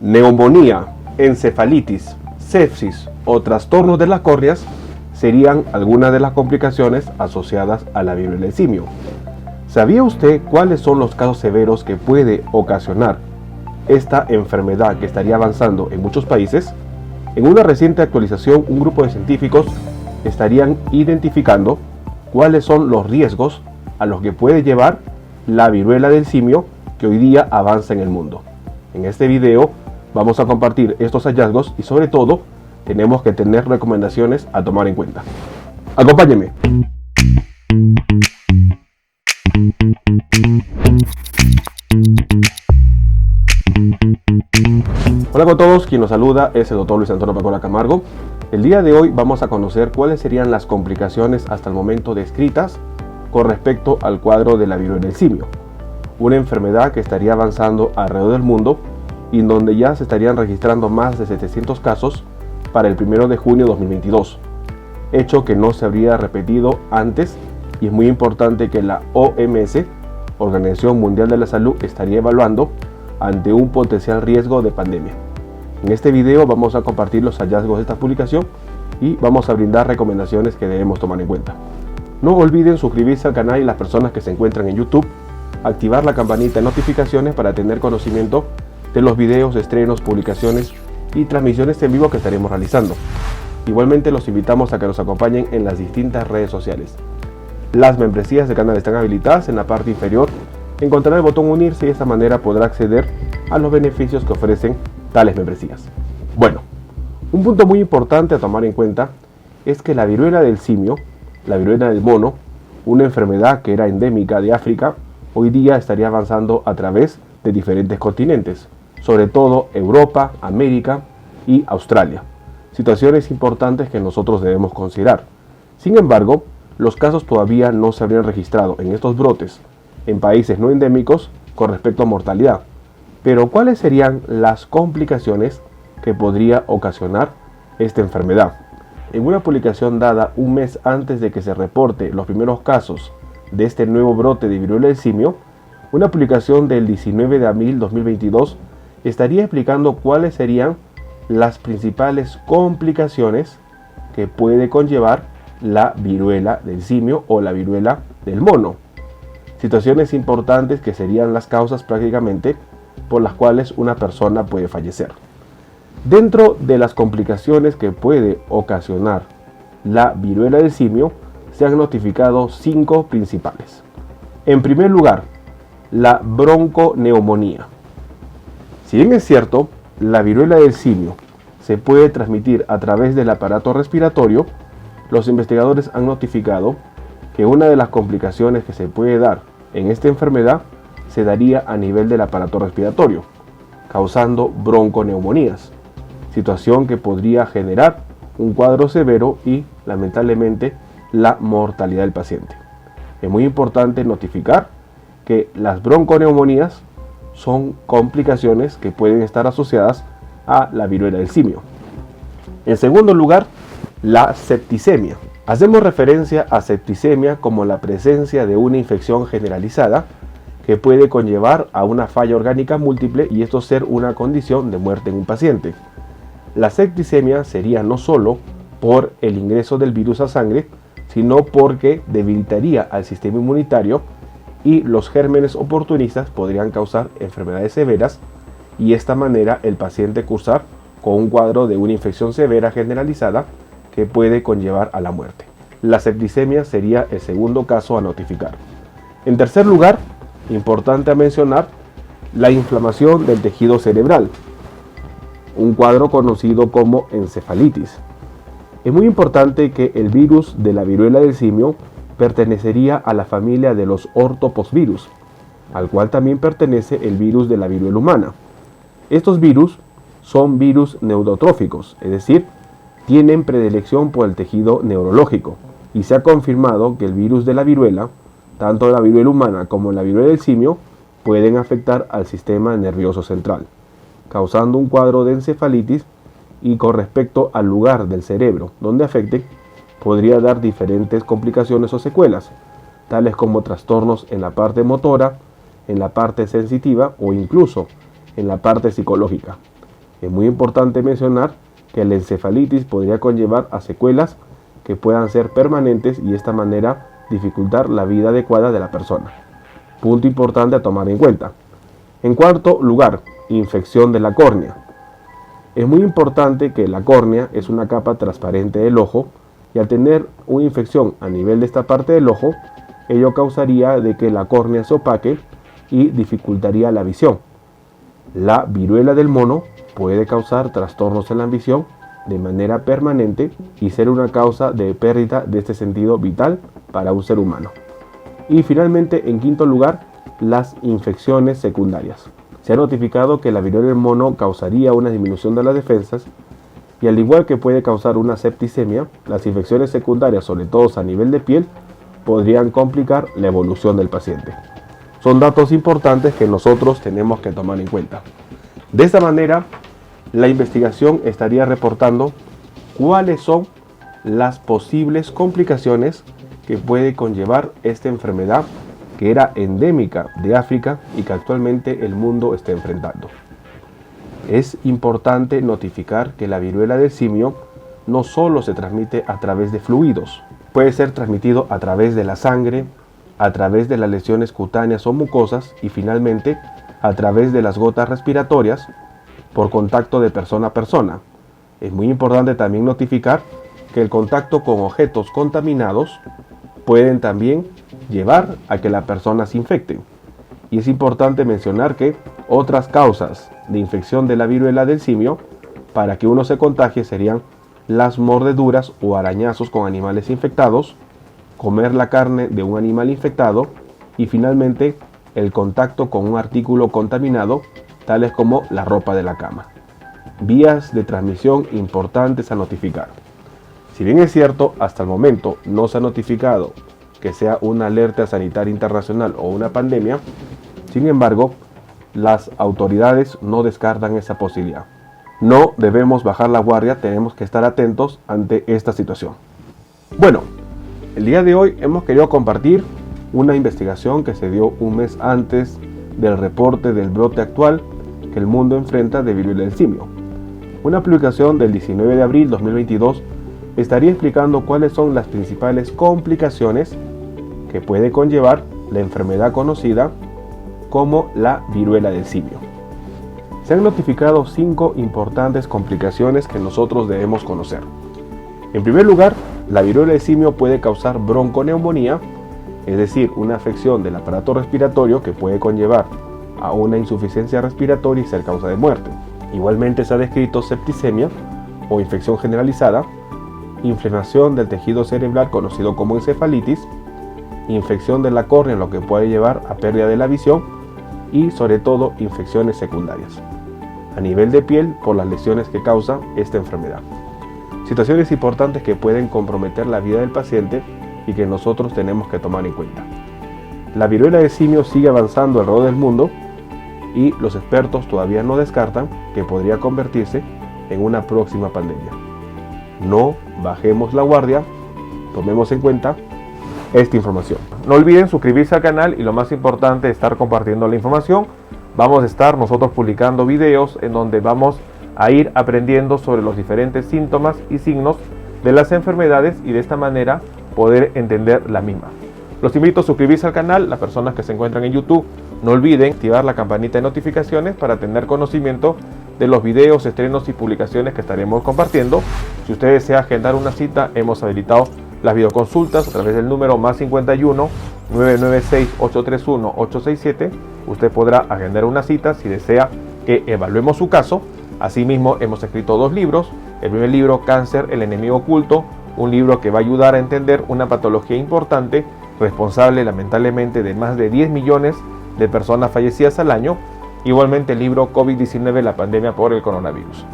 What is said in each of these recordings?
Neumonía, encefalitis, sepsis o trastornos de las córneas serían algunas de las complicaciones asociadas a la viruela del simio. ¿Sabía usted cuáles son los casos severos que puede ocasionar esta enfermedad que estaría avanzando en muchos países? En una reciente actualización, un grupo de científicos estarían identificando cuáles son los riesgos a los que puede llevar la viruela del simio que hoy día avanza en el mundo. En este video vamos a compartir estos hallazgos y sobre todo tenemos que tener recomendaciones a tomar en cuenta. Acompáñenme. Hola con todos, quien nos saluda es el Dr. Luis Antonio Pacora Camargo. El día de hoy vamos a conocer cuáles serían las complicaciones hasta el momento descritas con respecto al cuadro de la viruela del simio, una enfermedad que estaría avanzando alrededor del mundo y en donde ya se estarían registrando más de 700 casos para el 1 de junio de 2022, hecho que no se habría repetido antes, y es muy importante que la OMS, Organización Mundial de la Salud, estaría evaluando ante un potencial riesgo de pandemia. En este video vamos a compartir los hallazgos de esta publicación y vamos a brindar recomendaciones que debemos tomar en cuenta. No olviden suscribirse al canal y las personas que se encuentran en YouTube, activar la campanita de notificaciones para tener conocimiento de los videos, estrenos, publicaciones y transmisiones en vivo que estaremos realizando. Igualmente los invitamos a que nos acompañen en las distintas redes sociales. Las membresías del canal están habilitadas. En la parte inferior encontrará el botón unirse y de esta manera podrá acceder a los beneficios que ofrecen tales membresías. Bueno, un punto muy importante a tomar en cuenta es que la viruela del simio, la viruela del mono, una enfermedad que era endémica de África, hoy día estaría avanzando a través de diferentes continentes, sobre todo Europa, América y Australia. Situaciones importantes que nosotros debemos considerar. Sin embargo, los casos todavía no se habrían registrado en estos brotes en países no endémicos con respecto a mortalidad. Pero ¿cuáles serían las complicaciones que podría ocasionar esta enfermedad? En una publicación dada un mes antes de que se reporte los primeros casos de este nuevo brote de viruela del simio, una publicación del 19 de abril de 2022 estaría explicando cuáles serían las principales complicaciones que puede conllevar la viruela del simio o la viruela del mono. Situaciones importantes que serían las causas prácticamente por las cuales una persona puede fallecer. Dentro de las complicaciones que puede ocasionar la viruela del simio, se han notificado 5 principales. En primer lugar, la bronconeumonía. Si bien es cierto, la viruela del simio se puede transmitir a través del aparato respiratorio, los investigadores han notificado que una de las complicaciones que se puede dar en esta enfermedad se daría a nivel del aparato respiratorio, causando bronconeumonías, situación que podría generar un cuadro severo y, lamentablemente, la mortalidad del paciente. Es muy importante notificar que las bronconeumonías son complicaciones que pueden estar asociadas a la viruela del simio. En segundo lugar, la septicemia. Hacemos referencia a septicemia como la presencia de una infección generalizada que puede conllevar a una falla orgánica múltiple y esto ser una condición de muerte en un paciente. La septicemia sería no solo por el ingreso del virus a sangre, sino porque debilitaría al sistema inmunitario y los gérmenes oportunistas podrían causar enfermedades severas y de esta manera el paciente cursar con un cuadro de una infección severa generalizada que puede conllevar a la muerte. La septicemia sería el segundo caso a notificar. En tercer lugar, importante a mencionar, la inflamación del tejido cerebral, un cuadro conocido como encefalitis. Es muy importante que el virus de la viruela del simio pertenecería a la familia de los ortopoxvirus, al cual también pertenece el virus de la viruela humana. Estos virus son virus neurotróficos, es decir, tienen predilección por el tejido neurológico, y se ha confirmado que el virus de la viruela, tanto la viruela humana como la viruela del simio, pueden afectar al sistema nervioso central, causando un cuadro de encefalitis y con respecto al lugar del cerebro donde afecte, podría dar diferentes complicaciones o secuelas, tales como trastornos en la parte motora, en la parte sensitiva o incluso en la parte psicológica. Es muy importante mencionar que la encefalitis podría conllevar a secuelas que puedan ser permanentes y de esta manera dificultar la vida adecuada de la persona. Punto importante a tomar en cuenta. En cuarto lugar, infección de la córnea. Es muy importante que la córnea es una capa transparente del ojo y al tener una infección a nivel de esta parte del ojo, ello causaría de que la córnea se opaque y dificultaría la visión. La viruela del mono puede causar trastornos en la visión de manera permanente y ser una causa de pérdida de este sentido vital para un ser humano. Y finalmente, en quinto lugar, las infecciones secundarias. Se ha notificado que la viruela del mono causaría una disminución de las defensas y al igual que puede causar una septicemia, las infecciones secundarias, sobre todo a nivel de piel, podrían complicar la evolución del paciente. Son datos importantes que nosotros tenemos que tomar en cuenta. De esta manera, la investigación estaría reportando cuáles son las posibles complicaciones que puede conllevar esta enfermedad que era endémica de África y que actualmente el mundo está enfrentando. Es importante notificar que la viruela del simio no solo se transmite a través de fluidos, puede ser transmitido a través de la sangre, a través de las lesiones cutáneas o mucosas y finalmente a través de las gotas respiratorias por contacto de persona a persona. Es muy importante también notificar que el contacto con objetos contaminados pueden también llevar a que la persona se infecte. Y es importante mencionar que otras causas de infección de la viruela del simio para que uno se contagie serían las mordeduras o arañazos con animales infectados, comer la carne de un animal infectado y finalmente el contacto con un artículo contaminado, tales como la ropa de la cama. Vías de transmisión importantes a notificar. Si bien es cierto, hasta el momento no se ha notificado que sea una alerta sanitaria internacional o una pandemia, sin embargo, las autoridades no descartan esa posibilidad. No debemos bajar la guardia, tenemos que estar atentos ante esta situación. Bueno, el día de hoy hemos querido compartir una investigación que se dio un mes antes del reporte del brote actual que el mundo enfrenta de viruela del simio. Una publicación del 19 de abril de 2022 estaría explicando cuáles son las principales complicaciones que puede conllevar la enfermedad conocida como la viruela del simio. Se han notificado 5 importantes complicaciones que nosotros debemos conocer. En primer lugar, la viruela del simio puede causar bronconeumonía, es decir, una afección del aparato respiratorio que puede conllevar a una insuficiencia respiratoria y ser causa de muerte. Igualmente se ha descrito septicemia o infección generalizada, inflamación del tejido cerebral conocido como encefalitis, infección de la córnea, lo que puede llevar a pérdida de la visión y sobre todo infecciones secundarias a nivel de piel por las lesiones que causa esta enfermedad. Situaciones importantes que pueden comprometer la vida del paciente y que nosotros tenemos que tomar en cuenta. La viruela del simio sigue avanzando alrededor del mundo y los expertos todavía no descartan que podría convertirse en una próxima pandemia. No bajemos la guardia, tomemos en cuenta esta información. No olviden suscribirse al canal y lo más importante, estar compartiendo la información. Vamos a estar nosotros publicando videos en donde vamos a ir aprendiendo sobre los diferentes síntomas y signos de las enfermedades y de esta manera poder entender la misma. Los invito a suscribirse al canal, las personas que se encuentran en YouTube, no olviden activar la campanita de notificaciones para tener conocimiento de los videos, estrenos y publicaciones que estaremos compartiendo. Si usted desea agendar una cita, hemos habilitado las videoconsultas a través del número +51 996 831 867. Usted podrá agendar una cita si desea que evaluemos su caso. Asimismo, hemos escrito 2 libros. El primer libro, Cáncer, el enemigo oculto, un libro que va a ayudar a entender una patología importante, responsable lamentablemente de más de 10 millones de personas fallecidas al año. Igualmente el libro COVID-19, la pandemia por el coronavirus.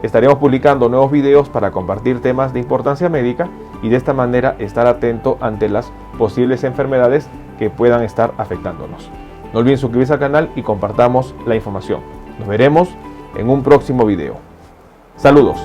Estaremos publicando nuevos videos para compartir temas de importancia médica y de esta manera estar atento ante las posibles enfermedades que puedan estar afectándonos. No olviden suscribirse al canal y compartamos la información. Nos veremos en un próximo video. Saludos.